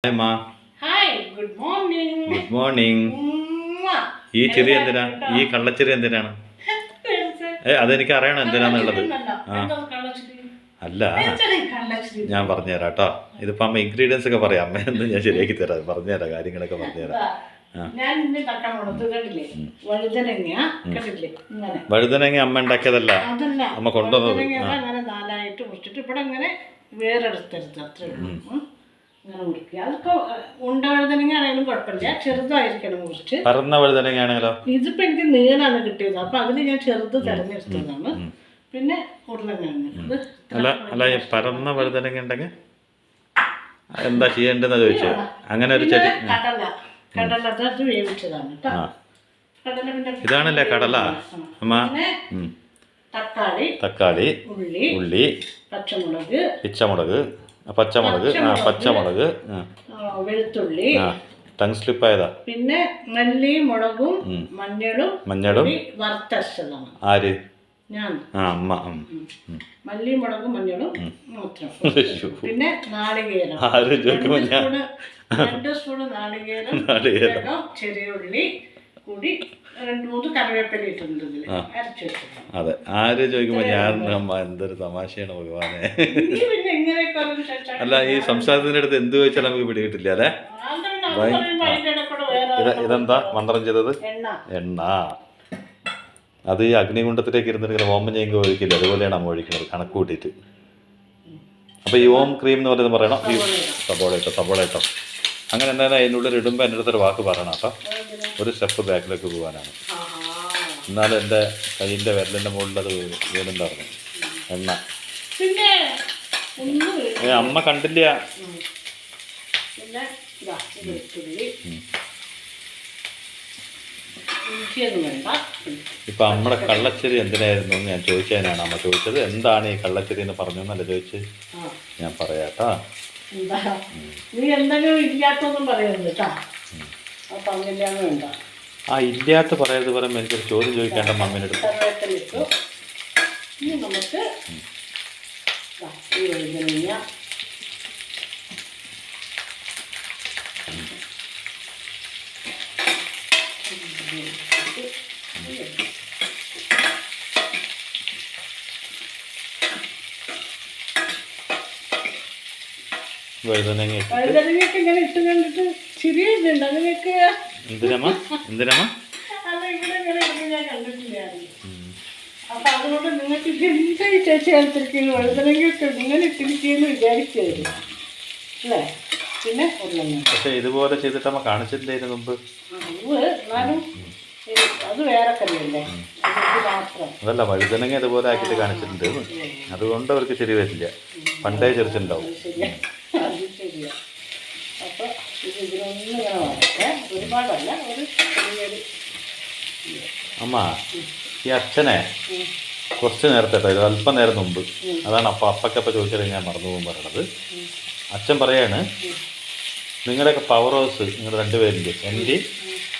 Hi മാ. Hi, good morning. Good morning. ഈ ചെറിയ എന്തിനാ? ഈ കള്ളച്ചെറി എന്തിനാണ്? അതെനിക്ക് അറിയണം എന്തിനാന്നുള്ളത്. അല്ല, ഞാൻ പറഞ്ഞുതരാം കേട്ടോ. ഇതിപ്പോ അമ്മ ഇൻഗ്രീഡിയൻസ് ഒക്കെ പറയാം. അമ്മ എന്ന് ഞാൻ ശരിയാക്കി തരാം, പറഞ്ഞുതരാം, കാര്യങ്ങളൊക്കെ പറഞ്ഞുതരാം. വഴുതനങ്ങ അമ്മ ഉണ്ടാക്കിയതല്ല, അമ്മ കൊണ്ടുവന്നത്. അങ്ങനെ നാലായിട്ട് മുറിച്ചിട്ട് ഇവിടെ അങ്ങനെ വേറെടുത്തരുത്, അത്രേ ഉള്ളൂ. അങ്ങനെ മുറിക്കുക. അതൊക്കെ ഉണ്ട വഴുതനങ്ങ ആണെങ്കിലും കുഴപ്പമില്ല, ചെറുതായിരിക്കണം മുറിച്ച്. പറന്ന വഴുതനങ്ങ ആണെങ്കിലോ? ഇതിപ്പോ എനിക്ക് നീളാണ് കിട്ടിയത്, അപ്പൊ അതിന് ഞാൻ ചെറുത് തെരഞ്ഞെടുത്തതാണ്. പിന്നെ ഉരുളക്കിഴങ്ങ്. അല്ല, പറന്ന വഴുതനങ്ങ ഉണ്ടെങ്കിൽ എന്താ ചെയ്യേണ്ടതെന്ന് ചോദിച്ചത്. അങ്ങനെ ഒരു ചെടി. കടല അത് വേവിച്ചതാണ് കേട്ടോ. കടല പിന്നെ ഇതാണല്ലേ കടല അമ്മ. തക്കാളി, ഉള്ളി, പച്ചമുളക്, വെളുത്തുള്ളി, ടങ് സ്ലിപ്പ് ആയതാ. പിന്നെ മല്ലി, മുളകും മഞ്ഞളും വറുത്തരച്ചതാണ്. ആര്? ഞാൻ. അമ്മ. മല്ലി, മുളകും മഞ്ഞളും മാത്രം. പിന്നെ നാളികേരം 2 സ്പൂൺ നാളികേരം, ചെറിയ ഉള്ളി കൂടി 2-3 കറിവേപ്പില ഇട്ടിട്ടുണ്ട് ഇതിൽ അരച്ചു വെച്ചിട്ടുണ്ട്. അതെ, ആര് ചോദിക്കുമ്പോ ഞാൻ എന്തൊരു തമാശയാണ് ഭഗവാനെ. അല്ല, ഈ സംസാരത്തിന്റെ അടുത്ത് എന്ത് ചോദിച്ചാൽ നമുക്ക് പിടികിട്ടില്ല അല്ലേ. ഇതെന്താ മന്ത്രം ചെയ്തത്? എണ്ണ. അത് ഈ അഗ്നികുണ്ഡത്തിലേക്ക് ഇരുന്നിട്ട് ഓം ഞെങ്കി ഒഴിക്കില്ല, അതുപോലെയാണ് അമ്മ ഒഴിക്കുന്നത് കണക്ക് കൂട്ടിയിട്ട്. അപ്പൊ ഈ ഓം ക്രീം എന്ന് പറയുന്നത് പറയണം. ഈ സബോള ഇട്ടോ അങ്ങനെ എന്തായാലും അതിനുള്ളിൽ ഇടുമ്പോൾ എൻ്റെ അടുത്തൊരു വാക്ക് പറയണം കേട്ടോ. ഒരു സ്റ്റെപ്പ് ബാക്കിലേക്ക് പോകാനാണ്. എന്നാലും എൻ്റെ കയ്യിൻ്റെ വിരലിൻ്റെ മുകളിൽ അത് വീടുണ്ടായിരുന്നു എണ്ണ. അമ്മ കണ്ടില്ല. ഇപ്പൊ നമ്മുടെ കള്ളച്ചെരി എന്തിനായിരുന്നു എന്ന് ഞാൻ ചോദിച്ചതിനാണ് അമ്മ ചോദിച്ചത്. എന്താണ് ഈ കള്ളച്ചെരി എന്ന് പറഞ്ഞു എന്നല്ല ചോദിച്ച്. ഞാൻ പറയാട്ടാ. നീ എന്തെങ്കിലും ഇല്ലാത്തൊന്നും പറയുന്നത് കേട്ടാ. ഇല്ലാത്ത പറയരുത് പറയുമ്പോൾ എനിക്കൊരു ചോദ്യം ചോദിക്കേണ്ട മമ്മീൻ്റെ അടുത്ത്. ഇനി നമുക്ക് വഴുതനങ്ങയൊക്കെ ഇങ്ങനെ ഇട്ട് കണ്ടിട്ട് ചിരിയുണ്ട്. അങ്ങനെയൊക്കെ എന്തിനമ്മ ഞാൻ കണ്ടിട്ടില്ല. അപ്പൊ അതുകൊണ്ട് നിങ്ങൾക്ക് എന്താ ഈ ചേച്ചി എടുത്തിരിക്കുന്നു, വഴുതനങ്ങയൊക്കെ ഇങ്ങനെ ഇട്ടിരിക്കുന്നു വിചാരിക്കായിരുന്നു അല്ലേ. പിന്നെ പക്ഷെ ഇതുപോലെ ചെയ്തിട്ട് അമ്മ കാണിച്ചിട്ടില്ലായിരുന്നു മുമ്പ്. എന്നാലും അത് വേറെ കറിയല്ലേ, അതല്ല വഴുതനങ്ങ അതുപോലെ ആക്കിയിട്ട് കാണിച്ചിട്ടുണ്ട്. അതുകൊണ്ട് അവർക്ക് ശരി വരില്ല, പണ്ടേ ചെറിച്ചുണ്ടാവും. അത് ശരിയാ. അപ്പൊ ഇതിനൊന്നിങ്ങനെ വരട്ടെ, ഒരുപാടല്ല, ഒരു ചെറിയൊരു. അമ്മ, ഈ അച്ഛനെ കുറച്ച് നേരത്തെ ഇത് അല്പം നേരം മുമ്പ്, അതാണ് അപ്പക്കപ്പം ചോദിച്ചാൽ ഞാൻ മറന്നു പോകും പറയണത്. അച്ഛൻ പറയാണ് നിങ്ങളുടെയൊക്കെ പവർ ഹൗസ്, നിങ്ങൾ രണ്ടുപേരിൻ്റെ, എൻ്റെ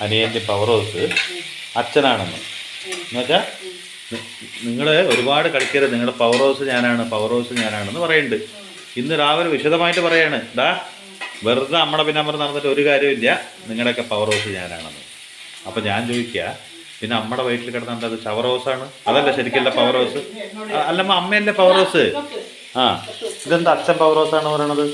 അനിയൻ്റെ പവർ ഹൗസ് അച്ഛനാണെന്ന്. എന്നുവെച്ചാൽ നിങ്ങൾ ഒരുപാട് കളിക്കരുത്, നിങ്ങളുടെ പവർ ഹൗസ് ഞാനാണെന്ന് പറയുന്നുണ്ട്. ഇന്ന് രാവിലെ വിശദമായിട്ട് പറയാണ്, വെറുതെ നമ്മുടെ പിന്നമ്മ നടന്നിട്ട് ഒരു കാര്യമില്ല, നിങ്ങളുടെയൊക്കെ പവർ ഹൗസ് ഞാനാണെന്ന്. അപ്പം ഞാൻ ചോദിക്കുക, പിന്നെ അമ്മയുടെ വയറ്റിൽ കിടന്നത് അത് ചവർ ഹൗസാണ്? അതല്ല ശരിക്കല്ല പവർ ഹൗസ്. അല്ലമ്മ, അമ്മയല്ലേ പവർ ഹൗസ്. ഇതെന്താ അച്ഛൻ പവർ ഹൗസാണ് പറയണത്?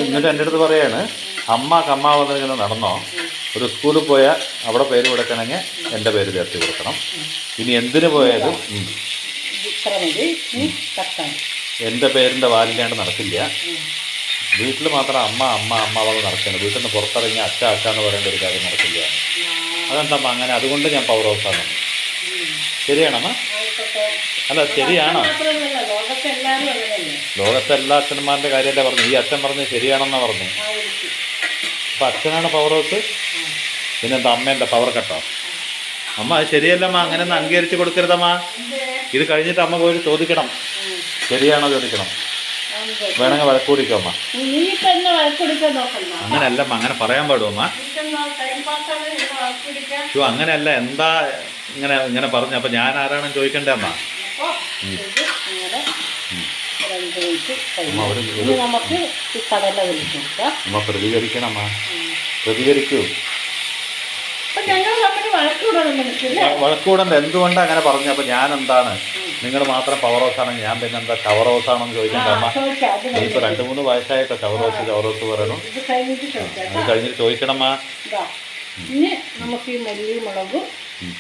എന്നിട്ട് എൻ്റെ അടുത്ത് പറയാണ്, അമ്മ വന്നിങ്ങനെ നടന്നോ, ഒരു സ്കൂളിൽ പോയാൽ അവിടെ പേര് കൊടുക്കണമെങ്കിൽ എൻ്റെ പേര് ചേർത്ത് കൊടുക്കണം. ഇനി എന്തിനു പോയാലും എൻ്റെ പേരിൻ്റെ വാലില്ലാണ്ട് നടക്കില്ല. വീട്ടിൽ മാത്രം അമ്മ വന്ന് നടക്കണം. വീട്ടിൽ നിന്ന് പുറത്തിറങ്ങി അച്ഛ എന്ന് പറയേണ്ട ഒരു കാര്യം നടക്കില്ല. അതെന്താ അങ്ങനെ? അതുകൊണ്ട് ഞാൻ പവർ ഹൗസാണ്. ശരിയാണമ്മ? അല്ല, ശരിയാണോ? ലോകത്തെ എല്ലാ അച്ഛന്മാരുടെ കാര്യമല്ലേ പറഞ്ഞു. ഈ അച്ഛൻ പറഞ്ഞ് ശരിയാണെന്നാ പറഞ്ഞു. അപ്പം അച്ഛനാണ് പവർ ഹൗസ്, പിന്നെന്താ അമ്മേൻ്റെ പവർ കട്ടോ? അമ്മ അത് ശരിയല്ലമ്മ, അങ്ങനെ ഒന്ന് അംഗീകരിച്ച് കൊടുക്കരുതമ്മ. ഇത് കഴിഞ്ഞിട്ട് അമ്മ പോയി ചോദിക്കണം, ശരിയാണോ ചോദിക്കണം. വേണമെങ്കിൽ വഴക്കൂടിക്കോ അമ്മ. അങ്ങനെയല്ലമ്മ, അങ്ങനെ പറയാൻ പാടുമമ്മ. അങ്ങനെയല്ല, എന്താ ഇങ്ങനെ പറഞ്ഞു? അപ്പം ഞാൻ ആരാണെന്ന് ചോദിക്കണ്ടേ അമ്മ? മിനിറ്റ് കഴിഞ്ഞു. ഇനി നമുക്ക് ഈ കടല വിളിച്ചു കൊടുക്കാം. അമ്മ പ്രതികരിക്കണം. അമ്മ പ്രതികരിക്കൂ. അപ്പം ഞങ്ങൾ തമ്മിൽ വഴക്കൂടാൻ മനസ്സില്ല. വഴക്കൂടണ്ട. എന്തുകൊണ്ടാണ് അങ്ങനെ പറഞ്ഞു? അപ്പം ഞാൻ എന്താണ്, നിങ്ങൾ മാത്രം പവർ ഹൗസ് ആണെങ്കിൽ ഞാൻ പിന്നെ എന്താ ഷവർ ഹൗസ് ആണെന്ന് ചോദിക്കണ്ട അമ്മ? ഇപ്പോൾ 2-3 വയസ്സായിട്ടോ ഷവർ ഹൗസ് പറയണം. ഇത് കഴിഞ്ഞിട്ട് ചോദിക്കാം. അത് കഴിഞ്ഞിട്ട് ചോദിക്കണമ്മ. ഇനി നമുക്ക് ഈ മല്ലി മുളകും,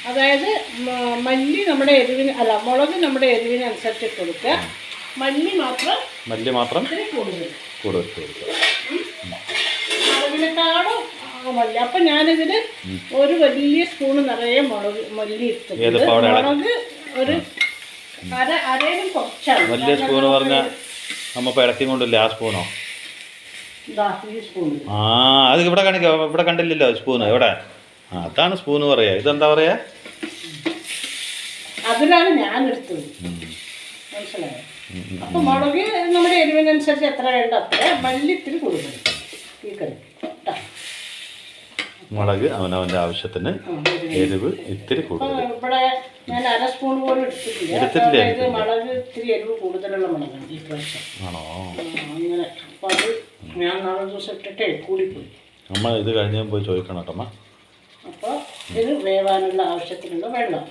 അതായത് മല്ലി നമ്മുടെ എരിവിന് അല്ല, മുളക് നമ്മുടെ എരിവിനനുസരിച്ച് ഇട്ട് കൊടുക്കുക. മല്ലി മാത്രം കൂടുതൽ കൊടുക്കുക. മുളകിനെക്കാളും മല്ലി. അപ്പം ഞാനിതിൽ ഒരു വലിയ സ്പൂണ് നിറയെ മല്ലി ഇട്ടിട്ടുണ്ട്. മുളക് ഒരു അരയിലും കുറച്ചാണ്. വലിയ സ്പൂണ് പറഞ്ഞാൽ നമ്മ ഇപ്പം ഇടയ്ക്കും കൊണ്ടില്ല. ആ സ്പൂണോ? ആ, അത് ഇവിടെ കാണിക്ക. ഇവിടെ കണ്ടില്ലല്ലോ സ്പൂണ്. എവിടെ? അതാണ് സ്പൂണ് പറയാ. ഇതെന്താ പറയാ? അതിലാണ് ഞാൻ എടുത്തത്. മനസ്സിലായോ? അപ്പൊ മുളക് നമ്മുടെ എരിവിനനുസരിച്ച് എത്ര വേണ്ട അത്ര. മല്ലി ഇത്തിരി കൂടുതൽ ഈ കറി. മുളക് അവനവൻ്റെ ആവശ്യത്തിന്, എരിവ് ഇത്തിരി കൂടുതൽ. ഇവിടെ ഞാൻ 1 സ്പൂൺ പോലും എടുത്തിട്ടില്ല. മുളക് ഇത്തിരി എരിവ് കൂടുതലുള്ള മുളകാണ് ഈ പ്രാവശ്യം. ആണോ? അങ്ങനെ. അപ്പം അത് ഞാൻ 4 ദിവസം ഇട്ടിട്ടേ കൂടിപ്പോയി. അമ്മ ഇത് കഴിഞ്ഞ പോയി ചോദിക്കണം കേട്ടോ അമ്മ. അപ്പോൾ ഇത് വേവാനുള്ള ആവശ്യത്തിനുള്ള വെള്ളം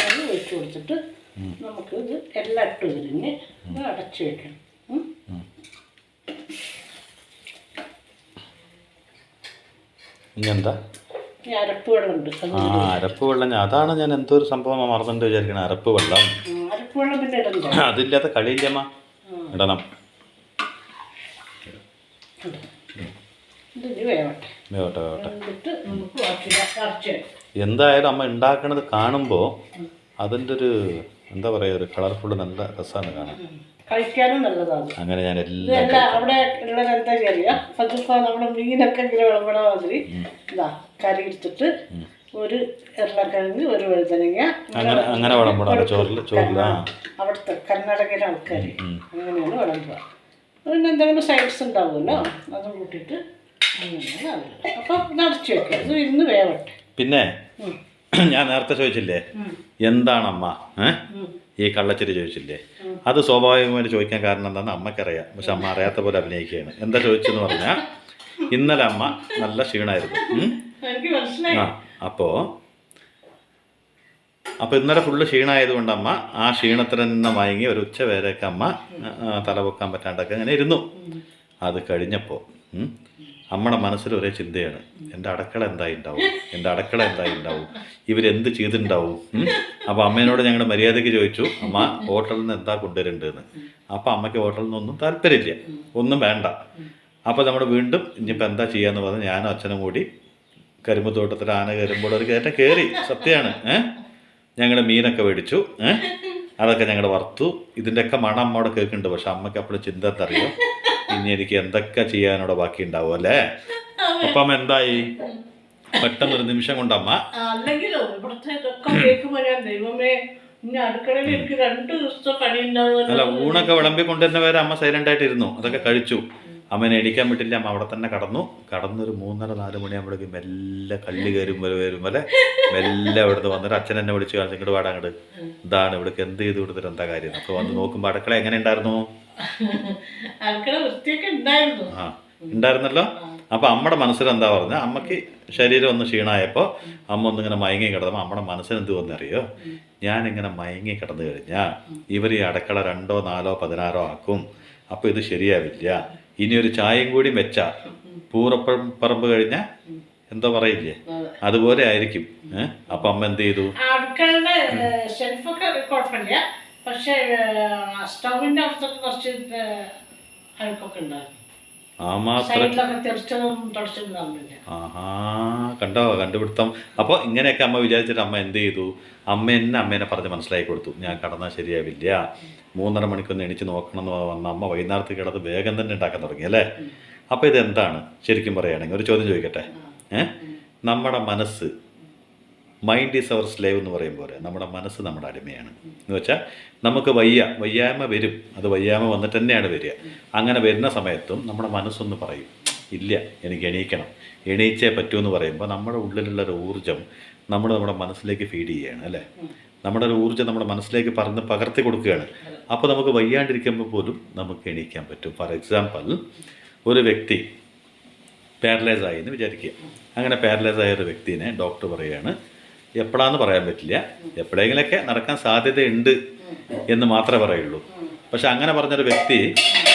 അത് ഒഴിച്ച് കൊടുത്തിട്ട് നമുക്ക് ഇത് എല്ലാം ഇട്ട് തിരിഞ്ഞ് ഇത് അടച്ച് വയ്ക്കണം. ഇനിയെന്താ? അരപ്പ് വെള്ളം ഉണ്ട്. അരപ്പ് വെള്ളം. അതാണ് ഞാൻ എന്തോ ഒരു സംഭവം മറന്നിട്ട് വിചാരിക്കണം. അരപ്പ് വെള്ളം. അരപ്പ് വെള്ളം പിന്നെ ഇടണ്ട. അതില്ലാത്ത കളിയില്ലമ്മ. ഇടണം. എന്തായാലും അമ്മ ഉണ്ടാക്കണത് കാണുമ്പോൾ അതിൻ്റെ ഒരു എന്താ പറയുക, ഒരു കളർഫുള്ള് നല്ല രസമാണ് കാണാൻ. കഴിക്കാനും നല്ലതാണ്. അങ്ങനെ ഞാൻ അവിടെ ഉള്ളത് എന്താ അറിയാം? നമ്മുടെ മീനൊക്കെ ഇങ്ങനെ വിളമ്പണ മാതിരി ഇതാ കറി എടുത്തിട്ട് ഒരു ഉരുളക്കിഴങ്ങ്, ഒരു വഴുതനങ്ങ, അങ്ങനെ വിളമ്പണം ചോറിൽ. അവിടുത്തെ കർണാടകയിലെ ആൾക്കാർ അങ്ങനെയാണ് വിളമ്പുക. പിന്നെ എന്തെങ്കിലും സൈഡ്സ് ഉണ്ടാവുമല്ലോ, അതും കൂട്ടിയിട്ട് അപ്പം നിറച്ച് വെക്കുക. ഇത് ഇരുന്ന് വേവട്ടെ. പിന്നെ ഞാൻ നേരത്തെ ചോദിച്ചില്ലേ എന്താണമ്മ ഈ കള്ളച്ചിരി ചോദിച്ചില്ലേ? അത് സ്വാഭാവികമായിട്ട് ചോദിക്കാൻ കാരണം എന്താണെന്ന് അമ്മയ്ക്കറിയാം. പക്ഷെ അമ്മ അറിയാത്ത പോലെ അഭിനയിക്കുകയാണ്. എന്താ ചോദിച്ചെന്ന് പറഞ്ഞാൽ, ഇന്നലെ അമ്മ നല്ല ക്ഷീണമായിരുന്നു. അപ്പോൾ ഇന്നലെ ഫുള്ള് ക്ഷീണമായതുകൊണ്ട് അമ്മ ആ ക്ഷീണത്തിൽ തന്നെ മയങ്ങി ഒരു ഉച്ച വരെയൊക്കെ അമ്മ തലപൊക്കാൻ പറ്റാണ്ടൊക്കെ അങ്ങനെ ഇരുന്നു. അത് കഴിഞ്ഞപ്പോൾ അമ്മയുടെ മനസ്സിൽ ഒരേ ചിന്തയാണ്, എൻ്റെ അടുക്കള എന്തായി ഉണ്ടാവും, ഇവരെന്ത് ചെയ്തിട്ടുണ്ടാവും. അപ്പോൾ അമ്മേനോട് ഞങ്ങൾ മര്യാദയ്ക്ക് ചോദിച്ചു, അമ്മ ഹോട്ടലിൽ നിന്ന് എന്താ കൊണ്ടുവരേണ്ടതെന്ന്. അപ്പോൾ അമ്മയ്ക്ക് ഹോട്ടലിൽ നിന്നൊന്നും താല്പര്യമില്ല, ഒന്നും വേണ്ട. അപ്പോൾ നമ്മൾ വീണ്ടും ഇനിയിപ്പോൾ എന്താ ചെയ്യാന്ന് പറഞ്ഞ് ഞാനും അച്ഛനും കൂടി കരിമ്പ് തോട്ടത്തിൽ ആന കയറുമ്പോൾ ഒരു കയറ്റം കയറി. സത്യമാണ്. ഞങ്ങൾ മീനൊക്കെ മേടിച്ചു. അതൊക്കെ ഞങ്ങൾ വറുത്തു. ഇതിൻ്റെയൊക്കെ മണം അമ്മയോടെ കേൾക്കുന്നുണ്ട്. പക്ഷെ അമ്മയ്ക്ക് അപ്പോഴും ചിന്ത എന്തറിയോ, ഇനി എനിക്ക് എന്തൊക്കെ ചെയ്യാനോടെ ബാക്കി ഉണ്ടാവും അല്ലേ? അപ്പം എന്തായി? പെട്ടെന്നൊരു നിമിഷം കൊണ്ടമ്മ അല്ല ഊണൊക്കെ വിളമ്പിക്കൊണ്ടുതന്നെ വരെ അമ്മ സൈലന്റ് ആയിട്ടിരുന്നു. അതൊക്കെ കഴിച്ചു. അമ്മേനെ എണീക്കാൻ പറ്റില്ല. അമ്മ അവിടെ തന്നെ കടന്നൊരു 3:30-4 മണിയാകുമ്പോഴേക്കും മെല്ലെ കള്ളി വരും പോലെ മെല്ലെ അവിടുന്ന് വന്നിട്ട് അച്ഛൻ എന്നെ വിളിച്ച് കാണിച്ചു, ഇങ്ങോട്ട് പാടാ, അങ്ങോട്ട് ഇതാണ് ഇവിടേക്ക് എന്ത് ചെയ്ത് കൊടുത്തിട്ട് എന്താ കാര്യം. അപ്പോൾ വന്ന് നോക്കുമ്പോൾ അടുക്കള എങ്ങനെ ഉണ്ടായിരുന്നു? ഉണ്ടായിരുന്നല്ലോ. അപ്പോൾ അമ്മയുടെ മനസ്സിൽ എന്താ പറഞ്ഞാൽ, അമ്മയ്ക്ക് ശരീരം ഒന്ന് ക്ഷീണമായപ്പോൾ അമ്മ ഒന്നിങ്ങനെ മയങ്ങി കിടന്നപ്പോൾ അമ്മയുടെ മനസ്സിന് എന്ത് തോന്നിയറിയോ, ഞാനിങ്ങനെ മയങ്ങി കിടന്നു കഴിഞ്ഞാൽ ഇവർ ഈ അടുക്കള 2, 4, 16 ആക്കും. അപ്പോൾ ഇത് ശരിയാവില്ല. ഇനിയൊരു ചായയും കൂടി വെച്ചാൽ പൂറപ്പറമ്പ് കഴിഞ്ഞാൽ എന്താ പറയില്ലേ, അതുപോലെ ആയിരിക്കും. അപ്പം അമ്മ എന്ത് ചെയ്തു, അടുക്കളയുടെ ഷെൽഫൊക്കെ കുഴപ്പമില്ല, പക്ഷേ സ്റ്റൗവിൻ്റെ അകത്തൊക്കെ കുറച്ച് അഴുക്കൊക്കെ ഉണ്ടായിരുന്നു. കണ്ടോ കണ്ടുപിടുത്തം. അപ്പോൾ ഇങ്ങനെയൊക്കെ അമ്മ വിചാരിച്ചിട്ട് അമ്മ എന്ത് ചെയ്തു, അമ്മേനെ പറഞ്ഞ് മനസ്സിലാക്കി കൊടുത്തു, ഞാൻ കടന്നാൽ ശരിയാവില്ല, 3:30 മണിക്കൊന്ന് എണീച്ച് നോക്കണം എന്ന് വന്ന അമ്മ വൈകുന്നേരത്ത് കിടന്ന് വേഗം തന്നെ ഉണ്ടാക്കാൻ തുടങ്ങി അല്ലേ? അപ്പോൾ ഇതെന്താണ് ശരിക്കും പറയുകയാണെങ്കിൽ ഒരു ചോദ്യം ചോദിക്കട്ടെ. നമ്മുടെ മനസ്സ്, മൈൻഡ് ഈസ് അവർ സ്ലേവ് എന്ന് പറയും പോലെ നമ്മുടെ മനസ്സ് നമ്മുടെ അടിമയാണ്. എന്ന് വെച്ചാൽ നമുക്ക് വയ്യായ്മ വരും, അത് വയ്യായ്മ വന്നിട്ട് തന്നെയാണ് വരിക. അങ്ങനെ വരുന്ന സമയത്തും നമ്മുടെ മനസ്സൊന്ന് പറയും, ഇല്ല എനിക്ക് എണീച്ചേ പറ്റൂ എന്ന് പറയുമ്പോൾ നമ്മുടെ ഉള്ളിലുള്ളൊരു ഊർജ്ജം നമ്മുടെ മനസ്സിലേക്ക് ഫീഡ് ചെയ്യുകയാണ് അല്ലേ? നമ്മുടെ ഒരു ഊർജ്ജം നമ്മുടെ മനസ്സിലേക്ക് പകർത്തി കൊടുക്കുകയാണ്. അപ്പോൾ നമുക്ക് വയ്യാണ്ടിരിക്കുമ്പോൾ പോലും നമുക്ക് എണീക്കാൻ പറ്റും. ഫോർ എക്സാമ്പിൾ, ഒരു വ്യക്തി പാരലൈസ് ആയി എന്ന് വിചാരിക്കുക. അങ്ങനെ പാരലൈസ് ആയ ഒരു വ്യക്തിനെ ഡോക്ടർ പറയുകയാണ്, എപ്പോഴാന്ന് പറയാൻ പറ്റില്ല, എപ്പോഴെങ്കിലൊക്കെ നടക്കാൻ സാധ്യതയുണ്ട് എന്ന് മാത്രമേ പറയുള്ളൂ. പക്ഷെ അങ്ങനെ പറഞ്ഞൊരു വ്യക്തി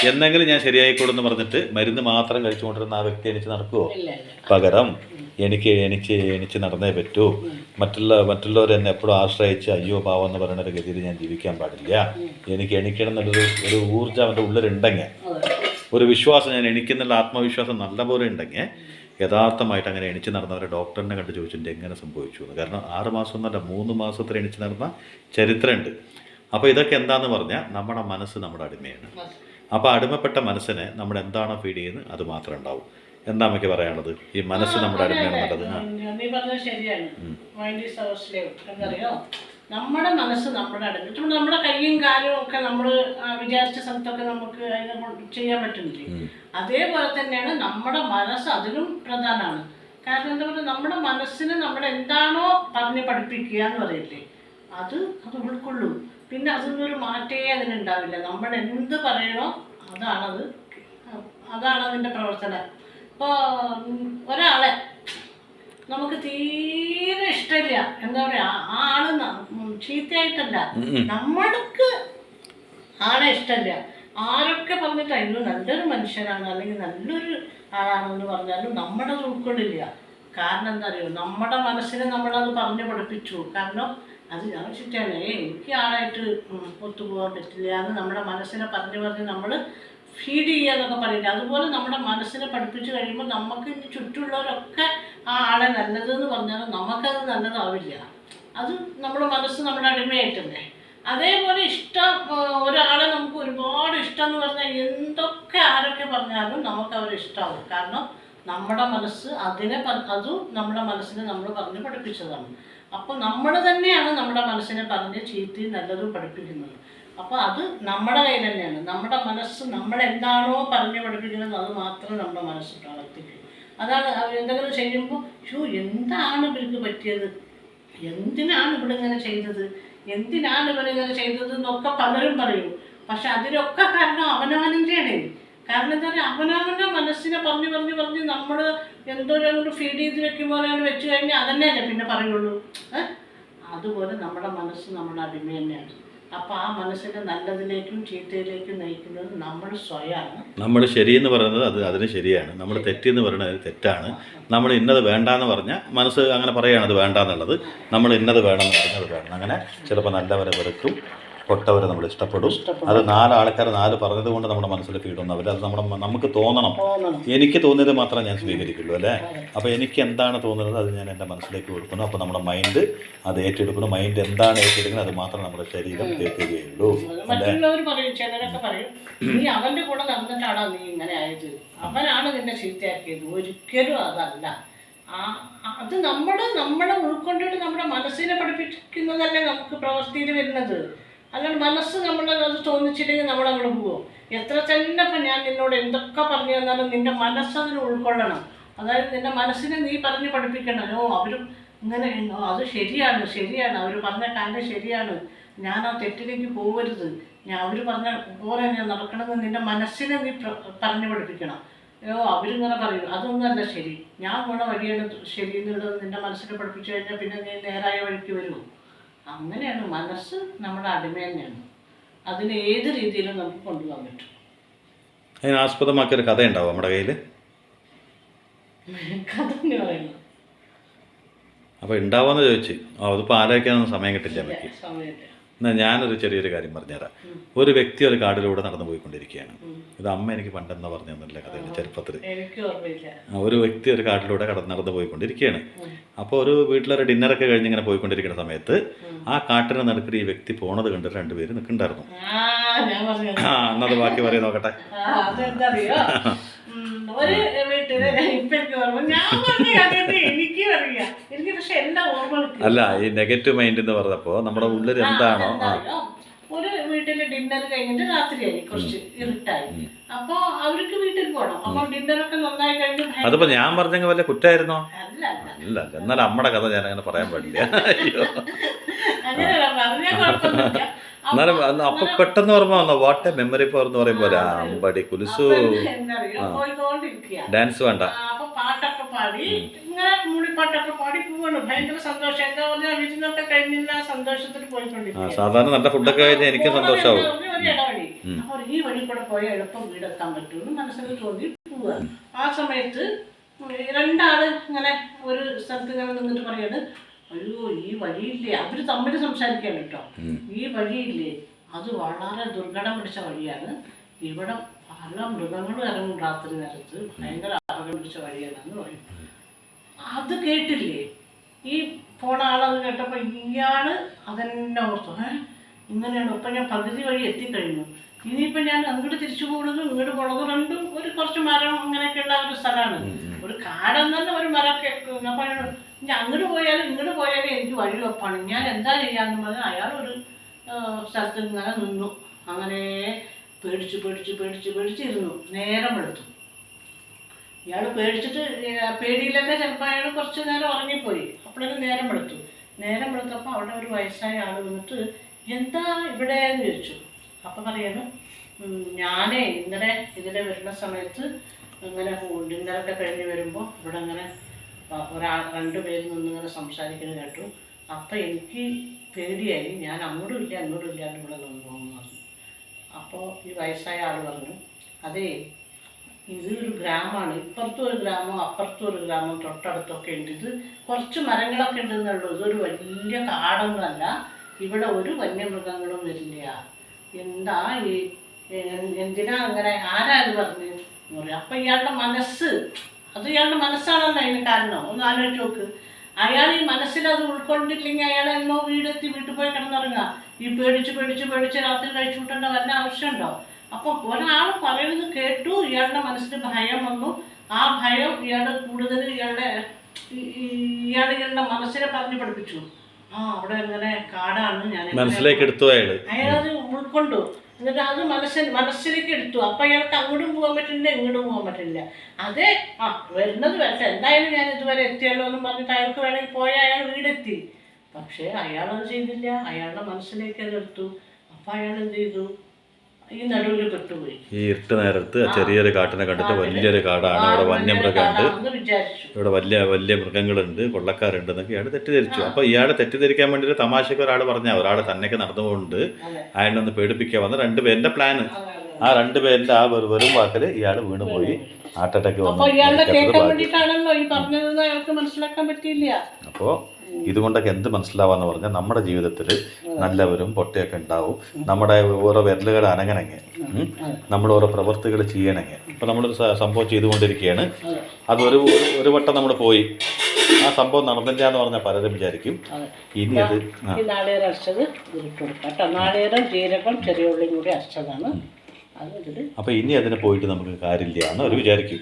എന്തെങ്കിലും ഞാൻ ശരിയായിക്കോളും എന്ന് പറഞ്ഞിട്ട് മരുന്ന് മാത്രം കഴിച്ചുകൊണ്ടിരുന്ന ആ വ്യക്തി എണീച്ച് നടക്കുമോ? പകരം എനിക്ക് നടന്നേ പറ്റൂ, മറ്റുള്ളവർ എന്നെ എപ്പോഴും ആശ്രയിച്ച് അയ്യോ പാവം എന്ന് പറയുന്ന ഒരു ഗതിയിൽ ഞാൻ ജീവിക്കാൻ പാടില്ല, എനിക്ക് എണീക്കണം എന്നുള്ളൊരു ഊർജ്ജം അവൻ്റെ ഉള്ളിലുണ്ടെങ്കിൽ, ഒരു വിശ്വാസം, ഞാൻ എണീക്കുന്നുള്ള ആത്മവിശ്വാസം നല്ലപോലെ ഉണ്ടെങ്കിൽ യഥാർത്ഥമായിട്ട് അങ്ങനെ എണീച്ച് നടന്നവരെ ഡോക്ടറിനെ കണ്ട് ചോദിച്ചിട്ട് എങ്ങനെ സംഭവിച്ചു എന്ന്. കാരണം 6 മാസം എന്നല്ല 3 മാസത്തിൽ എണീച്ച് നടന്ന ചരിത്രമുണ്ട്. അപ്പോൾ ഇതൊക്കെ എന്താണെന്ന് പറഞ്ഞാൽ നമ്മുടെ മനസ്സ് നമ്മുടെ അടിമയാണ്. അപ്പോൾ അടിമപ്പെട്ട മനസ്സിനെ നമ്മൾ എന്താണോ ഫീഡ് ചെയ്യുന്നത് അത് മാത്രമേ ഉണ്ടാവും. എന്താ നമുക്ക് പറയാനുള്ളത്? ഈ മനസ്സ് നമ്മുടെ അടിമയാണെന്നുള്ളത്. നീ പറഞ്ഞത് ശരിയാണ്. മൈൻഡ് ഈസ് അവർ സ്ലേവ് എന്നറിയോ? നമ്മുടെ മനസ്സ് നമ്മുടെ അടിമ. നമ്മുടെ കൈയും കാലും ഒക്കെ നമ്മൾ വിചാരിച്ച സ്ഥലത്തൊക്കെ നമുക്ക് അതിനെ ചെയ്യാൻ പറ്റുന്നില്ലേ? അതേപോലെ തന്നെയാണ് നമ്മുടെ മനസ്സ്, അതിലും പ്രധാനമാണ്. കാരണം എന്താ പറയുക, നമ്മുടെ മനസ്സിന് നമ്മൾ എന്താണോ പറഞ്ഞ് പഠിപ്പിക്കുക എന്ന് പറയില്ലേ, അത് ഉൾക്കൊള്ളും. പിന്നെ അതിനൊരു മാറ്റേ അതിനുണ്ടാവില്ല. നമ്മൾ എന്ത് പറയണോ അതാണ് അതിൻ്റെ പ്രവർത്തനം. ഇപ്പോൾ ഒരാളെ നമുക്ക് തീരെ ഇഷ്ടമില്ല, എന്താ പറയുക, ആ ആള് ചീത്തയായിട്ടല്ല, നമ്മൾക്ക് ആളെ ഇഷ്ടമില്ല. ആരൊക്കെ പറഞ്ഞിട്ട് അതിന് നല്ലൊരു മനുഷ്യനാണ് അല്ലെങ്കിൽ നല്ലൊരു ആളാണെന്ന് പറഞ്ഞാലും നമ്മളത് ഉൾക്കൊള്ളില്ല. കാരണം എന്താ അറിയോ, നമ്മുടെ മനസ്സിനെ നമ്മളത് പറഞ്ഞു പഠിപ്പിച്ചു. കാരണം അത് ഞാൻ ചുറ്റാണ്, എനിക്ക് ആളായിട്ട് ഒത്തുപോകാൻ പറ്റില്ല എന്ന് നമ്മുടെ മനസ്സിനെ പറഞ്ഞ് നമ്മൾ ഫീഡ് ചെയ്യുക എന്നൊക്കെ പറയില്ല. അതുപോലെ നമ്മുടെ മനസ്സിനെ പഠിപ്പിച്ചു കഴിയുമ്പോൾ നമുക്ക് ചുറ്റുമുള്ളവരൊക്കെ ആ ആളെ നല്ലതെന്ന് പറഞ്ഞാലും നമുക്കത് നല്ലതാവില്ല. അത് നമ്മുടെ മനസ്സ് നമ്മുടെ അടിമയായിട്ടല്ലേ. അതേപോലെ ഇഷ്ടം, ഒരാളെ നമുക്ക് ഒരുപാട് ഇഷ്ടം എന്ന് പറഞ്ഞാൽ എന്തൊക്കെ ആരൊക്കെ പറഞ്ഞാലും നമുക്ക് അവരെ ഇഷ്ടമാവും. കാരണം നമ്മുടെ മനസ്സ് അതും നമ്മുടെ മനസ്സിനെ നമ്മൾ പറഞ്ഞ് പഠിപ്പിച്ചതാണ്. അപ്പോൾ നമ്മൾ തന്നെയാണ് നമ്മുടെ മനസ്സിനെ പറഞ്ഞ് ചീത്തയും നല്ലതും പഠിപ്പിക്കുന്നത്. അപ്പോൾ അത് നമ്മുടെ കയ്യിൽ തന്നെയാണ്. നമ്മുടെ മനസ്സ് നമ്മളെന്താണോ പറഞ്ഞ് പഠിപ്പിക്കുന്നത് അത് മാത്രമേ നമ്മുടെ മനസ്സ് പ്രവർത്തിക്കൂ. അതാണ് എന്തെങ്കിലും ചെയ്യുമ്പോൾ എന്താണ് ഇവർക്ക് പറ്റിയത്, എന്തിനാണ് ഇവിടെ ഇങ്ങനെ ചെയ്തത്, എന്തിനാണ് ഇവരിങ്ങനെ ചെയ്തത് എന്നൊക്കെ പലരും പറയും. പക്ഷെ അതിലൊക്കെ കാരണം അവനവനെയാണ്. കാരണം എന്താ പറയുക, അവനവൻ്റെ മനസ്സിനെ പറഞ്ഞ് നമ്മൾ എന്തോരം ഫീഡ് ചെയ്ത് വെക്കുമ്പോൾ വെച്ച് കഴിഞ്ഞാൽ അതന്നെയല്ലേ പിന്നെ പറയുള്ളൂ. അതുപോലെ നമ്മുടെ മനസ്സ് നമ്മുടെ അടിമ തന്നെയാണ്. അപ്പോൾ ആ മനസ്സിനെ നല്ലതിലേക്കും ചീത്തയിലേക്കും നയിക്കുന്നത് നമ്മൾ സ്വയമാണ്. നമ്മൾ ശരിയെന്ന് പറയുന്നത് അതിന് ശരിയാണ്, നമ്മൾ തെറ്റെന്ന് പറയുന്നത് അത് തെറ്റാണ്. നമ്മൾ ഇന്നത് വേണ്ടാന്ന് പറഞ്ഞാൽ മനസ്സ് അങ്ങനെ പറയുകയാണ് അത് വേണ്ടാന്നുള്ളത്. നമ്മൾ ഇന്നത് വേണമെന്ന് പറഞ്ഞാൽ അത് വേണം. അങ്ങനെ ചിലപ്പോൾ നല്ലവരെ വെറുക്കും, പൊട്ടവരെ നമ്മൾ ഇഷ്ടപ്പെടും. അത് 4 ആൾക്കാർ 4 പറഞ്ഞത് കൊണ്ട് നമ്മുടെ മനസ്സിൽ ഫീഡൊന്നാവില്ല. അത് നമുക്ക് തോന്നണം. എനിക്ക് തോന്നിയത് മാത്രമേ ഞാൻ സ്വീകരിക്കുള്ളൂ, അല്ലേ? അപ്പോൾ എനിക്ക് എന്താണ് തോന്നുന്നത് അത് ഞാൻ എൻ്റെ മനസ്സിലേക്ക് കൊടുക്കുന്നു. അപ്പോൾ നമ്മുടെ മൈൻഡ് അത് ഏറ്റെടുക്കുന്നു. മൈൻഡ് എന്താണ് ഏറ്റെടുക്കുന്നത് അത് മാത്രം നമ്മുടെ ശരീരം കേൾക്കുകയുള്ളൂ. മറ്റുള്ളവർ പറയും, ചിലരൊക്കെ പറയും, നീ അവൻ്റെ കൂടെ നടന്നിട്ടാണോ നീ ഇങ്ങനെ ആയത്, അവനാണ് നിന്നെ ചീത്തയാക്കിയത്. ഒരിക്കലും അതല്ല. അത് നമ്മളെ ഉൾക്കൊണ്ടിട്ട് നമ്മുടെ മനസ്സിനെ പഠിപ്പിക്കുന്നതല്ലേ നമുക്ക് പ്രവൃത്തിയിൽ വരുന്നത്. അല്ലാണ്ട് മനസ്സ് അത് തോന്നിച്ചില്ലെങ്കിൽ നമ്മളങ്ങോട്ട് പോകുമോ? എത്ര തന്നെ ഇപ്പം ഞാൻ നിന്നോട് എന്തൊക്കെ പറഞ്ഞു തന്നാലും നിൻ്റെ മനസ്സതിന് ഉൾക്കൊള്ളണം. അതായത് നിൻ്റെ മനസ്സിനെ നീ പറഞ്ഞ് പഠിപ്പിക്കണം. അവരും ഇങ്ങനെ, അത് ശരിയാണ്, അവർ പറഞ്ഞ കാര്യം ശരിയാണ്, ഞാൻ ആ തെറ്റിലേക്ക് പോകരുത്, അവർ പറഞ്ഞ പോലെ ഞാൻ നടക്കണമെന്ന് നിൻ്റെ മനസ്സിനെ നീ പറഞ്ഞ് പഠിപ്പിക്കണം. അവരിങ്ങനെ പറയും അതൊന്നുമല്ല ശരി, ഞാൻ പോണ വഴിയാണ് ശരി എന്നുള്ളത് നിൻ്റെ മനസ്സിനെ പഠിപ്പിച്ചു കഴിഞ്ഞാൽ പിന്നെ നീ നേരായ വഴിക്ക് വരുമോ? അങ്ങനെയാണ്. മനസ്സ് നമ്മുടെ അടിമ തന്നെയാണ്. അതിന് ഏത് രീതിയിലും നമുക്ക് കൊണ്ടുപോകാൻ പറ്റും. അതിന് ആസ്പദമാക്കിയൊരു കഥ ഉണ്ടാവും നമ്മുടെ കയ്യിൽ. കഥ തന്നെ പറയുന്നു. അപ്പോൾ ഉണ്ടാവുമെന്ന് ചോദിച്ചു. അതിപ്പോൾ ആലോചിക്കാനൊന്നും സമയം കിട്ടില്ല എനിക്ക്. എന്നാൽ ഞാനൊരു ചെറിയൊരു കാര്യം പറഞ്ഞുതരാം. ഒരു വ്യക്തി ഒരു കാടിലൂടെ നടന്നു പോയിക്കൊണ്ടിരിക്കുകയാണ്. ഇത് അമ്മ എനിക്ക് പണ്ടെന്നാ പറഞ്ഞു തന്നില്ല കഥയുടെ ചെറുപ്പത്തിൽ. ഒരു വ്യക്തി ഒരു കാട്ടിലൂടെ നടന്നു പോയിക്കൊണ്ടിരിക്കുകയാണ്. അപ്പോൾ ഒരു വീട്ടിലൊരു ഡിന്നറൊക്കെ കഴിഞ്ഞ് ഇങ്ങനെ പോയിക്കൊണ്ടിരിക്കുന്ന സമയത്ത് ആ കാട്ടിന് നടുക്കിൽ ഈ വ്യക്തി പോണത് കണ്ടിട്ട് 2 പേര് നിൽക്കുന്നുണ്ടായിരുന്നു. എന്നത് ബാക്കി പറയും നോക്കട്ടെ. ഒരു വീട്ടില് അല്ല, ഈ നെഗറ്റീവ് മൈൻഡ് എന്ന് പറഞ്ഞപ്പോൾ നമ്മുടെ ഉള്ളിൽ എന്താണോ ഒരു വീട്ടിൽ ഡിന്നർ കഴിഞ്ഞിട്ട് രാത്രിയായി, കുറച്ച് ഇരുട്ടായി. അപ്പൊ അവർക്ക് വീട്ടിൽ പോകണം. അപ്പൊ ഡിന്നറൊക്കെ നന്നായി കഴിഞ്ഞു. അതിപ്പോ ഞാൻ പറഞ്ഞെങ്കിൽ വല്ല കുറ്റായിരുന്നോ? അല്ല അല്ല, എന്നാൽ നമ്മുടെ കഥ ഞാൻ അങ്ങനെ പറയാൻ പാടില്ല. അയ്യോ, അങ്ങനെയല്ല പറഞ്ഞാൽ കുഴപ്പമൊന്നുമില്ല. എന്നാലും അപ്പൊ പെട്ടെന്ന് ഓർമ്മ വന്നോ? വാട്ട് എ മെമ്മറി പവർ എന്ന് പറയുമ്പോൾ അമ്പടി കുലുസു എന്നറിയോ, പോയിക്കൊണ്ടിരിക്കുക. ഡാൻസ് വേണ്ട. അപ്പൊ പാട്ടൊക്കെ പാടി ഇങ്ങനെ മൂളിപ്പാട്ടൊക്കെ പാടി പോവാണ്. ഭയങ്കര സന്തോഷം. എന്താ പറഞ്ഞാൽ വിരുന്നൊക്കെ കഴിഞ്ഞില്ല, സന്തോഷത്തിൽ പോയിക്കൊണ്ടിരിക്കുക. സാധാരണ നല്ല ഫുഡൊക്കെ കഴിഞ്ഞാൽ എനിക്ക് സന്തോഷമാവും. ഇടവഴി, അപ്പൊ ഈ വഴി കൂടെ പോയാൽ എളുപ്പം വീടെത്താൻ പറ്റുമെന്ന് മനസ്സിൽ തോന്നി പോവുക. ആ സമയത്ത് രണ്ടാള് ഇങ്ങനെ ഒരു സ്ഥലത്ത് ഇങ്ങനെ നിന്നിട്ട് പറയാണ്, അയ്യോ ഈ വഴിയില്ലേ, അവര് തമ്മിൽ സംസാരിക്കാൻ കേട്ടോ, ഈ വഴിയില്ലേ അത് വളരെ ദുർഘടം പിടിച്ച വഴിയാണ്, ഇവിടെ പല മൃഗങ്ങളും ഇറങ്ങും രാത്രി നേരത്ത്, ഭയങ്കര അപകടം പിടിച്ച വഴിയാണെന്ന് പറയും. അത് കേട്ടില്ലേ, ഈ പോണ ആളത് കേട്ടപ്പോ ഇയാള് അതെന്നെ ഓർത്തു, ഇങ്ങനെയാണ്. ഇപ്പൊ ഞാൻ പകുതി വഴി എത്തിക്കഴിഞ്ഞു, ഇനിയിപ്പോ ഞാൻ അങ്ങോട്ട് തിരിച്ചു പോകുന്നതും ഇങ്ങോട്ട് പോണതും രണ്ടും ഒരു കുറച്ച് മരം അങ്ങനെയൊക്കെയുള്ള ഒരു സ്ഥലമാണ്, ഒരു കാടെന്നല്ല ഒരു മരമൊക്കെ. അപ്പൊ ഞാൻ അങ്ങോട്ട് പോയാലും ഇങ്ങോട്ട് പോയാലും എനിക്ക് വഴി വെപ്പാണ്, ഞാൻ എന്താ ചെയ്യാന്ന് പറഞ്ഞാൽ അയാൾ ഒരു സ്ഥലത്ത് ഇങ്ങനെ നിന്നു. അങ്ങനെ പേടിച്ച് പേടിച്ച് പേടിച്ച് പേടിച്ചിരുന്നു. നേരം എടുത്തു. ഇയാൾ പേടിച്ചിട്ട് പേടിയിലൊക്കെ ചിലപ്പോൾ അയാൾ കുറച്ച് നേരം ഉറങ്ങിപ്പോയി. അപ്പോഴേക്കും നേരം എടുത്തു. നേരം എടുത്തപ്പോൾ അവിടെ ഒരു വയസ്സായ ആൾ വന്നിട്ട് എന്താ ഇവിടെ എന്ന് ചോദിച്ചു. അപ്പം പറയാണ്, ഞാനേ ഇന്നലെ ഇതിലെ വരുന്ന സമയത്ത് ഇങ്ങനെ ഡിന്നറൊക്കെ കഴിഞ്ഞ് വരുമ്പോൾ ഇവിടെ അങ്ങനെ രണ്ടുപേരിൽ നിന്നിങ്ങനെ സംസാരിക്കുന്നത് കേട്ടു. അപ്പം എനിക്ക് പേടിയായി, ഞാൻ അങ്ങോട്ടും ഇല്ല അങ്ങോട്ടും ഇല്ലാണ്ട് ഇവിടെ നിന്നോന്ന് പറഞ്ഞു. അപ്പോൾ ഈ വയസ്സായ ആൾ പറഞ്ഞു, അതേ ഇതൊരു ഗ്രാമമാണ്, ഇപ്പുറത്തും ഒരു ഗ്രാമം അപ്പുറത്തും ഒരു ഗ്രാമം തൊട്ടടുത്തൊക്കെ ഉണ്ട്, ഇത് കുറച്ച് മരങ്ങളൊക്കെ ഉണ്ടെന്നുള്ളൂ, ഇതൊരു വലിയ കാടൊന്നുമല്ല, ഇവിടെ ഒരു വന്യമൃഗങ്ങളും വരില്ല. എന്താ ഈ എന്തിനാ അങ്ങനെ, ആരാ ഇത് പറഞ്ഞു എന്ന് പറയും. അപ്പം ഇയാളുടെ മനസ്സ്, അത് ഇയാളുടെ മനസ്സാണല്ലോ അതിന് കാരണം. ഒന്ന് ആലോചിച്ച് നോക്ക്. അയാൾ ഈ മനസ്സിൽ അത് ഉൾക്കൊണ്ടില്ലെങ്കിൽ അയാൾ എന്നോ വീടെത്തി വീട്ടിൽ പോയി കിടന്നിറങ്ങുക. ഈ പേടിച്ച് പേടിച്ച് പേടിച്ച് രാത്രി കഴിച്ചു കൂട്ടേണ്ട വല്ല ആവശ്യമുണ്ടോ? അപ്പം ഒരാൾ പറയുന്നത് കേട്ടു, ഇയാളുടെ മനസ്സിൽ ഭയം വന്നു. ആ ഭയം ഇയാൾ കൂടുതൽ ഇയാളുടെ മനസ്സിനെ പറഞ്ഞു പഠിപ്പിച്ചു. അവിടെ ഇങ്ങനെ കാടാണ്, ഞാൻ മനസ്സിലേക്ക് എടുത്തു. അയാളത് ഉൾക്കൊണ്ടു. എന്നിട്ട് അത് മനസ്സിലേക്ക് എടുത്തു. അപ്പം അയാൾക്ക് അങ്ങോട്ടും പോകാൻ പറ്റില്ല ഇങ്ങോട്ടും പോകാൻ പറ്റില്ല. അതേ വരുന്നത് വരട്ടെ, എന്തായാലും ഞാൻ ഇതുവരെ എത്തിയല്ലോ എന്നും പറഞ്ഞിട്ട് അയാൾക്ക് വേണമെങ്കിൽ പോയാൽ അയാൾ വീടെത്തി. പക്ഷേ അയാളത് ചെയ്തില്ല, അയാളുടെ മനസ്സിലേക്ക് അത് എടുത്തു. അപ്പം അയാൾ എന്ത് ചെയ്തു, ഈ നടുവിൽ പെട്ടുപോയി. ഈ ഇരുട്ട് നേരത്ത് ചെറിയൊരു കാട്ടിനെ കണ്ടിട്ട് വലിയൊരു കാടാണ്, ഇവിടെ വന്യമൃഗമുണ്ട്, ഇവിടെ വലിയ വലിയ മൃഗങ്ങളുണ്ട്, കൊള്ളക്കാരുണ്ട് എന്നൊക്കെ ഇയാൾ തെറ്റിദ്ധരിച്ചു. അപ്പോൾ ഇയാൾ തെറ്റിദ്ധരിക്കാൻ വേണ്ടിയിട്ട് തമാശക്ക് ഒരാൾ പറഞ്ഞ, ഒരാൾ തന്നെയൊക്കെ നടന്നുകൊണ്ട് അയാളൊന്ന് പേടിപ്പിക്കാൻ വന്ന രണ്ടുപേരുടെ പ്ലാന്. ആ രണ്ടുപേരുടെ ആ വെറും വാക്കിൽ ഇയാൾ വീണുപോയി, ഹാർട്ട് അറ്റാക്ക് വന്നു. അപ്പോൾ ഇതുകൊണ്ടൊക്കെ എന്ത് മനസ്സിലാവാന്ന് പറഞ്ഞാൽ നമ്മുടെ ജീവിതത്തിൽ നല്ലവരും പൊട്ടയൊക്കെ ഉണ്ടാവും. നമ്മുടെ ഓരോ വിരലുകൾ അനങ്ങണമെങ്കിൽ, നമ്മൾ ഓരോ പ്രവൃത്തികൾ ചെയ്യണമെങ്കിൽ. ഇപ്പം നമ്മളൊരു സംഭവം ചെയ്തുകൊണ്ടിരിക്കുകയാണ്, അത് ഒരു വട്ടം നമ്മൾ പോയി, ആ സംഭവം നടന്നില്ല എന്ന് പറഞ്ഞാൽ പലരും വിചാരിക്കും ഇനി അത് നാളികേരം അരച്ചത് ഇട്ട് കൊടുക്കാം. നാളികേരം ജീരകം ചെറിയ ഉള്ളിയും കൂടി അരച്ചതാണ്. അപ്പോൾ ഇനി അതിന് പോയിട്ട് നമുക്ക് കാര്യമില്ല എന്ന് അവർ വിചാരിക്കും.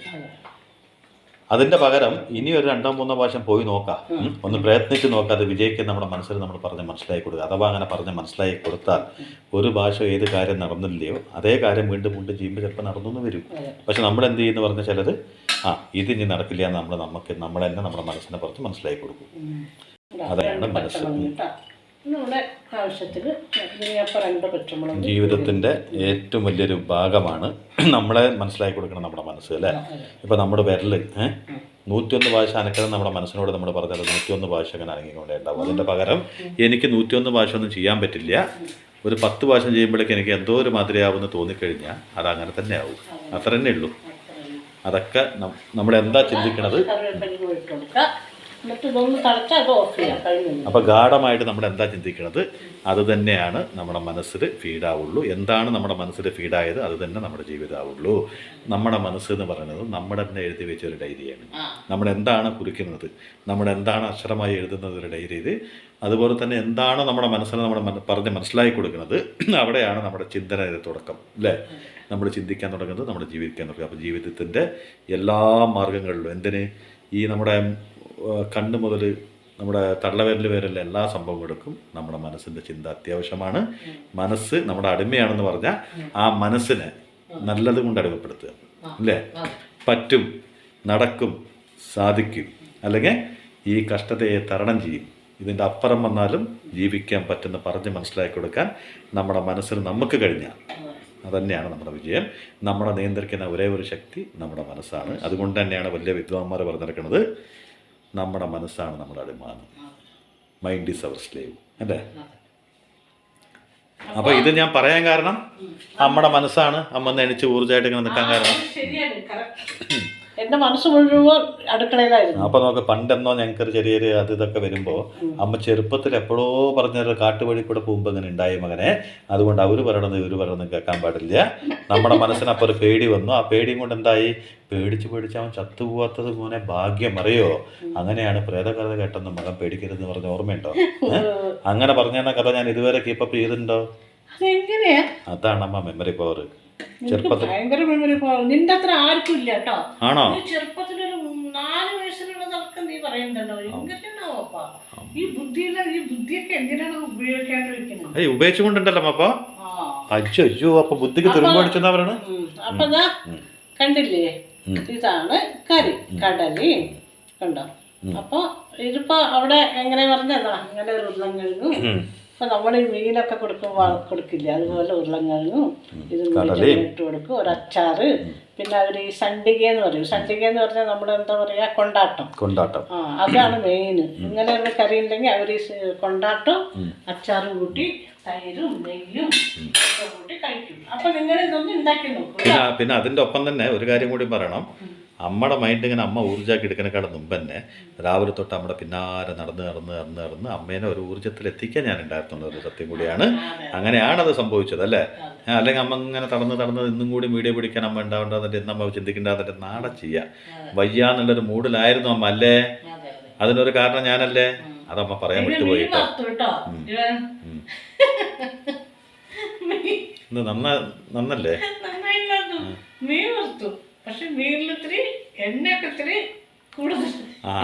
അതിൻ്റെ പകരം ഇനി ഒരു 2-3 പ്രാവശ്യം പോയി നോക്കാം, ഒന്ന് പ്രയത്നിച്ച് നോക്കാം, അത് വിജയിക്കാൻ നമ്മുടെ മനസ്സിൽ നമ്മൾ പറഞ്ഞ് മനസ്സിലാക്കി കൊടുക്കുക. അഥവാ അങ്ങനെ പറഞ്ഞ് മനസ്സിലാക്കി കൊടുത്താൽ ഒരു ഭാഷ ഏത് കാര്യം നടന്നില്ലയോ അതേ കാര്യം വീണ്ടും വീണ്ടും ചെയ്യുമ്പോൾ ചിലപ്പോൾ നടന്നു വരും. പക്ഷെ നമ്മൾ എന്ത് ചെയ്യുന്നു പറഞ്ഞാൽ ചിലത് ഇത് ഇനി നടക്കില്ല എന്ന് നമ്മൾ തന്നെ നമ്മുടെ മനസ്സിനെ പുറത്ത് മനസ്സിലാക്കി കൊടുക്കും. അതാണ് മനസ്സ്. ജീവിതത്തിൻ്റെ ഏറ്റവും വലിയൊരു ഭാഗമാണ് നമ്മളെ മനസ്സിലാക്കി കൊടുക്കണം നമ്മുടെ മനസ്സ്, അല്ലേ? ഇപ്പം നമ്മുടെ വിരൽ 101 ഭാഷ അനക്കണം നമ്മുടെ മനസ്സിനോട് നമ്മൾ പറഞ്ഞത് 101 ഭാഷ അങ്ങനെ അനങ്ങിക്കൊണ്ടേ ഉണ്ടാവും. അതിൻ്റെ പകരം എനിക്ക് 101 ഭാഷ ഒന്നും ചെയ്യാൻ പറ്റില്ല, ഒരു 10 ഭാഷ ചെയ്യുമ്പോഴേക്ക് എനിക്ക് എന്തോ ഒരു മാതിരിയാവുമെന്ന് തോന്നിക്കഴിഞ്ഞാൽ അതങ്ങനെ തന്നെ ആവും. അത്ര തന്നെ ഉള്ളൂ. അതൊക്കെ നമ്മളെന്താ ചിന്തിക്കണത്. അപ്പോൾ ഗാഢമായിട്ട് നമ്മൾ എന്താ ചിന്തിക്കുന്നത് അത് തന്നെയാണ് നമ്മുടെ മനസ്സിൽ ഫീഡാവുള്ളൂ. എന്താണ് നമ്മുടെ മനസ്സിൽ ഫീഡായത് അത് തന്നെ നമ്മുടെ ജീവിതമാവുള്ളൂ. നമ്മുടെ മനസ്സ് എന്ന് പറയുന്നത് നമ്മുടെ തന്നെ എഴുതി വെച്ച ഒരു ഡയറിയാണ്. നമ്മളെന്താണ് കുറിക്കുന്നത്, നമ്മളെന്താണ് അക്ഷരമായി എഴുതുന്നത് ഒരു ഡയറി ഇത്. അതുപോലെ തന്നെ എന്താണ് നമ്മുടെ മനസ്സിനെ നമ്മൾ പറഞ്ഞ് മനസ്സിലാക്കി കൊടുക്കുന്നത്, അവിടെയാണ് നമ്മുടെ ചിന്തനയുടെ തുടക്കം, അല്ലേ? നമ്മൾ ചിന്തിക്കാൻ തുടങ്ങുന്നത് നമ്മൾ ജീവിക്കാൻ തുടങ്ങും. അപ്പോൾ ജീവിതത്തിൻ്റെ എല്ലാ മാർഗങ്ങളിലും ഈ നമ്മുടെ കണ്ണ് മുതൽ നമ്മുടെ തള്ളവിരൽ വരെയുള്ള എല്ലാ സംഭവങ്ങൾക്കും നമ്മുടെ മനസ്സിൻ്റെ ചിന്ത അത്യാവശ്യമാണ്. മനസ്സ് നമ്മുടെ അടിമയാണെന്ന് പറഞ്ഞാൽ ആ മനസ്സിനെ നല്ലത് കൊണ്ട് അടിമപ്പെടുത്തുക അല്ലേ. പറ്റും, നടക്കും, സാധിക്കും, അല്ലെങ്കിൽ ഈ കഷ്ടതയെ തരണം ചെയ്യും, ഇതിൻ്റെ അപ്പുറം വന്നാലും ജീവിക്കാൻ പറ്റുന്ന പറഞ്ഞ് മനസ്സിലാക്കി കൊടുക്കാൻ നമ്മുടെ മനസ്സിൽ നമുക്ക് കഴിഞ്ഞാൽ അതുതന്നെയാണ് നമ്മുടെ വിജയം. നമ്മളെ നിയന്ത്രിക്കുന്ന ഒരേ ഒരു ശക്തി നമ്മുടെ മനസ്സാണ്. അതുകൊണ്ട് തന്നെയാണ് വലിയ വിദ്വാൻമാർ പറഞ്ഞിരിക്കുന്നത്, നമ്മുടെ മനസ്സാണ് നമ്മുടെ അടിമാനം, മൈൻഡ് ഈസ് അവർ സ്ലേവ് അല്ലേ. അപ്പോൾ ഇത് ഞാൻ പറയാൻ കാരണം നമ്മുടെ മനസ്സാണ് അമ്മ എണിച്ച് ഊർജ്ജമായിട്ട് ഇങ്ങനെ നിൽക്കാൻ കാരണം. എൻ്റെ മനസ്സ് മുഴുവൻ അടുക്കളയിലായിരുന്നു. അപ്പോൾ നമുക്ക് പണ്ടെന്നോ ഞങ്ങൾക്കൊരു ചെറിയൊരു അത് ഇതൊക്കെ വരുമ്പോൾ അമ്മ ചെറുപ്പത്തിൽ എപ്പോഴോ പറഞ്ഞൊരു കാട്ടുവഴി കൂടെ പോകുമ്പോൾ ഇങ്ങനെ ഉണ്ടായി മകനെ, അതുകൊണ്ട് അവർ പറയണത് ഇവർ പറയണത് കേൾക്കാൻ പാടില്ല. നമ്മുടെ മനസ്സിനപ്പോൾ ഒരു പേടി വന്നു. ആ പേടിയും കൊണ്ട് എന്തായി, പേടിച്ച് അവൻ ചത്തുപോകാത്തത് മോനെ ഭാഗ്യം അറിയോ. അങ്ങനെയാണ് പ്രേതകഥ കേട്ടെന്ന് മകൻ പേടിക്കരുതെന്ന് പറഞ്ഞ ഓർമ്മയുണ്ടോ? അങ്ങനെ പറഞ്ഞ കഥ ഞാൻ ഇതുവരെ കീപ്പപ്പ് ചെയ്തിട്ടുണ്ടോ? അതാണ് അമ്മ മെമ്മറി പവർ. ചെറുപ്പത്തിൽ ഭയങ്കര മെമ്മറി പവർ. നിന്റെ അത്ര ആർക്കും ഇല്ല കേട്ടോ. ആണോ? ചെറുപ്പത്തിലൊരു 4 വയസ്സിലുള്ളതൊക്കെ നീ പറയുന്നുണ്ടോ? എങ്ങനെയാണോപ്പാ ഈ ബുദ്ധിയൊക്കെ എന്തിനാണ് ഉപയോഗിക്കാണ്ടിരിക്കുന്നത്? ഉപയോഗിച്ചുകൊണ്ടുണ്ടല്ലോ അപ്പൊ. അയ്യോ അപ്പൊ ബുദ്ധിക്ക് തുരുമ്പടിച്ചെന്നാ പറയണ. അപ്പൊ കണ്ടില്ലേ, ഇതാണ് കറി, കടല് കണ്ടോ. അപ്പൊ ഇതിപ്പോ അവിടെ എങ്ങനെ പറഞ്ഞതാ, അങ്ങനെ ഉരുളങ്കിഴങ്ങും ഇപ്പൊ നമ്മൾ ഈ മീനൊക്കെ കൊടുക്കില്ല, അതുപോലെ ഉരുളങ്കിഴങ്ങും ഇത് ഇട്ട് കൊടുക്കും. ഒരു അച്ചാറ്, പിന്നെ അവർ ഈ സണ്ടിക എന്ന് പറയും. സണ്ടിക എന്ന് പറഞ്ഞാൽ നമ്മുടെ എന്താ പറയാ, കൊണ്ടാട്ടം. അതാണ് മെയിൻ. ഇങ്ങനെയുള്ള കറി ഉണ്ടെങ്കിൽ അവർ കൊണ്ടാട്ടം അച്ചാറും കൂട്ടി തൈരും നെയ്യും ഒക്കെ കൂട്ടി കഴിക്കും. അപ്പൊ നിങ്ങൾ ഇതൊന്നും ഉണ്ടാക്കി നോക്കും. പിന്നെ അതിന്റെ ഒപ്പം തന്നെ ഒരു കാര്യം കൂടി പറയണം. അമ്മയുടെ മൈൻഡ് ഇങ്ങനെ അമ്മ ഊർജ്ജമാക്കി എടുക്കുന്നതിനേക്കാളും മുമ്പ് തന്നെ രാവിലെ തൊട്ട് നമ്മുടെ പിന്നാലെ നടന്ന് അമ്മേനെ ഒരു ഊർജ്ജത്തിൽ എത്തിക്കാൻ ഞാൻ ഉണ്ടായിരുന്നുള്ളൊരു സത്യം കൂടിയാണ്. അങ്ങനെയാണ് അത് സംഭവിച്ചത് അല്ലേ. അല്ലെങ്കിൽ അമ്മ ഇങ്ങനെ തടന്ന് ഇന്നും കൂടി വീഡിയോ പിടിക്കാൻ അമ്മ ഉണ്ടാവേണ്ടതിൻ്റെ എന്നമ്മ ചിന്തിക്കേണ്ടതിൻ്റെ നാളെ ചെയ്യാം വയ്യാന്നുള്ളൊരു മൂഡിലായിരുന്നു അമ്മ അല്ലേ. അതിനൊരു കാരണം ഞാനല്ലേ. അതമ്മ പറയാൻ വിട്ടുപോയിട്ടോ. നന്നല്ലേ. പക്ഷെ മീനിലിത്തിരി എണ്ണയൊക്കെ ഇത്തിരി കൂടുതൽ.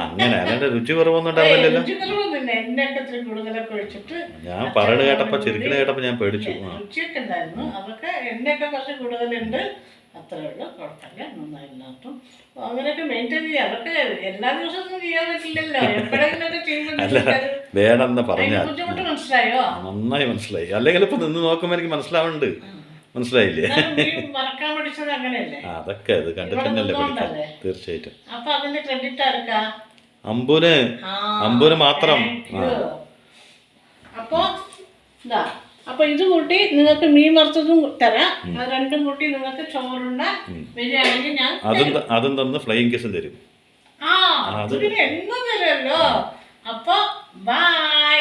അങ്ങനെ അതിന്റെ രുചി കുറവൊന്നും ഉണ്ടാവില്ലല്ലോ. എണ്ണയൊക്കെ ഇത്തിരി കൂടുതലൊക്കെ ഒഴിച്ചിട്ട് ഞാൻ പറയണ കേട്ടപ്പോ ചെറുക്കിന് കേട്ടപ്പോ ഞാൻ പേടിച്ചു. രുചിയൊക്കെ ഉണ്ടായിരുന്നു. അതൊക്കെ എണ്ണയൊക്കെ കുറച്ച് കൂടുതലുണ്ട്, അത്രേ ഉള്ളൂ. കുഴപ്പമില്ല, നന്നായില്ലാത്തും അങ്ങനെയൊക്കെ മെയിൻറ്റെയിൻ ചെയ്യാം. അതൊക്കെ എല്ലാ ദിവസവും ചെയ്യാൻ പറ്റില്ലല്ലോ. എപ്പോഴെങ്കിലൊക്കെ ചെയ്യുമ്പോൾ വേണമെന്ന് പറഞ്ഞാൽ ബുദ്ധിമുട്ട് മനസ്സിലായോ? നന്നായി മനസ്സിലായി. അല്ലെങ്കിൽ ഇപ്പൊ നിന്ന് നോക്കുമ്പോ എനിക്ക് മനസ്സിലാവുന്നുണ്ട്. മനസ്സിലായില്ലേ? അതൊക്കെ അത് കണ്ടിട്ടല്ലേ പഠിക്കാം. തീർച്ചയായിട്ടും. അമ്പൂന് മാത്രം. അപ്പൊ ഇത് കൂട്ടി നിങ്ങൾക്ക് മീൻ വറുത്തതും തരാം. അത് രണ്ടും കൂട്ടി നിങ്ങൾക്ക് ചോറുണ്ട വരികയാണെങ്കിൽ ഞാൻ അതും തന്ന് ഫ്ലൈയിങ് കിസും തരും. എന്നും തരുമല്ലോ. അപ്പൊ ബൈ.